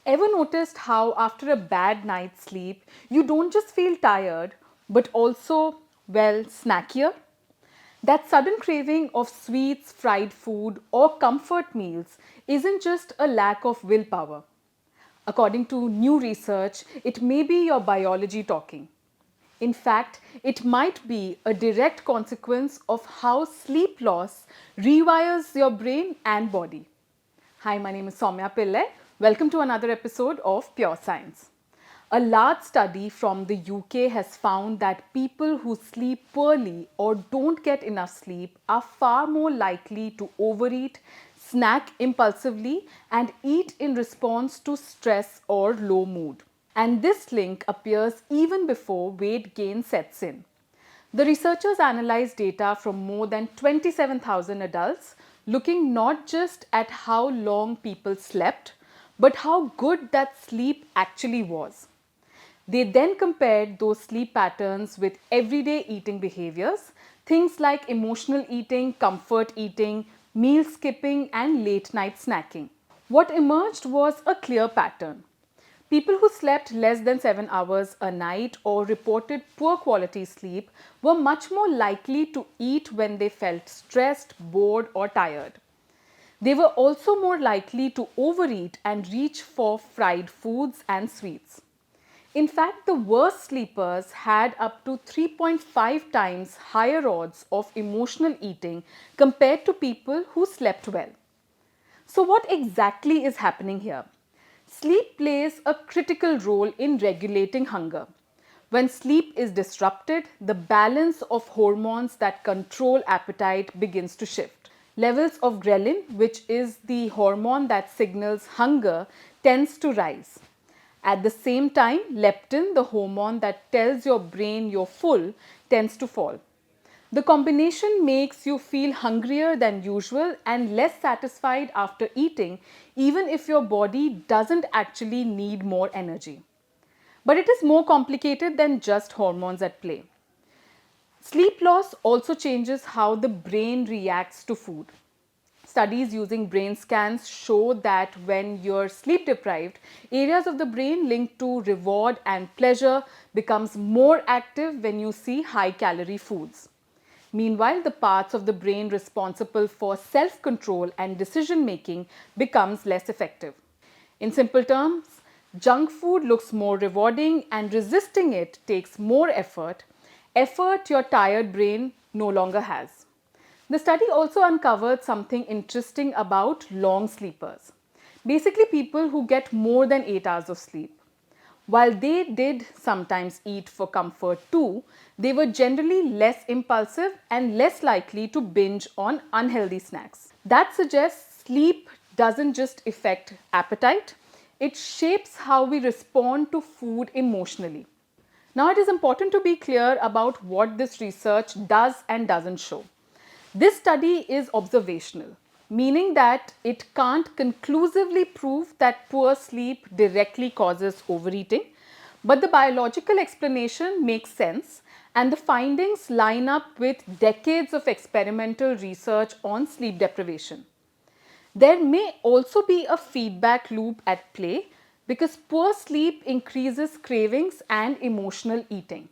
Ever noticed how after a bad night's sleep, you don't just feel tired, but also, well, snackier? That sudden craving of sweets, fried food, or comfort meals isn't just a lack of willpower. According to new research, it may be your biology talking. In fact, it might be a direct consequence of how sleep loss rewires your brain and body. Hi, my name is Soumya Pillai. Welcome to another episode of Pure Science. A large study from the UK has found that people who sleep poorly or don't get enough sleep are far more likely to overeat, snack impulsively, and eat in response to stress or low mood. And this link appears even before weight gain sets in. The researchers analyzed data from more than 27,000 adults, looking not just at how long people slept, but how good that sleep actually was. They then compared those sleep patterns with everyday eating behaviors, things like emotional eating, comfort eating, meal skipping, and late night snacking. What emerged was a clear pattern. People who slept less than 7 hours a night or reported poor quality sleep were much more likely to eat when they felt stressed, bored, or tired. They were also more likely to overeat and reach for fried foods and sweets. In fact, the worst sleepers had up to 3.5 times higher odds of emotional eating compared to people who slept well. So, what exactly is happening here? Sleep plays a critical role in regulating hunger. When sleep is disrupted, the balance of hormones that control appetite begins to shift. Levels of ghrelin, which is the hormone that signals hunger, tends to rise. At the same time, leptin, the hormone that tells your brain you're full, tends to fall. The combination makes you feel hungrier than usual and less satisfied after eating, even if your body doesn't actually need more energy. But it is more complicated than just hormones at play. Sleep loss also changes how the brain reacts to food. Studies using brain scans show that when you're sleep deprived, areas of the brain linked to reward and pleasure becomes more active when you see high calorie foods. Meanwhile, the parts of the brain responsible for self-control and decision-making becomes less effective. In simple terms, junk food looks more rewarding and resisting it takes more effort your tired brain no longer has. The study also uncovered something interesting about long sleepers. Basically, people who get more than 8 hours of sleep. While they did sometimes eat for comfort too, they were generally less impulsive and less likely to binge on unhealthy snacks. That suggests sleep doesn't just affect appetite, it shapes how we respond to food emotionally. Now, it is important to be clear about what this research does and doesn't show. This study is observational, meaning that it can't conclusively prove that poor sleep directly causes overeating, but the biological explanation makes sense and the findings line up with decades of experimental research on sleep deprivation. There may also be a feedback loop at play because poor sleep increases cravings and emotional eating.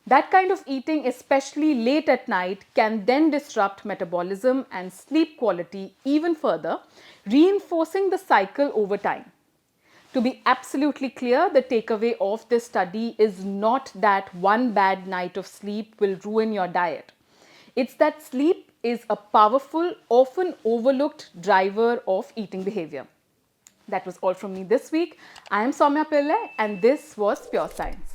That kind of eating, especially late at night, can then disrupt metabolism and sleep quality even further, reinforcing the cycle over time. To be absolutely clear, the takeaway of this study is not that one bad night of sleep will ruin your diet. It's that sleep is a powerful, often overlooked driver of eating behavior. That was all from me this week. I am Soumya Pillai and this was Pure Science.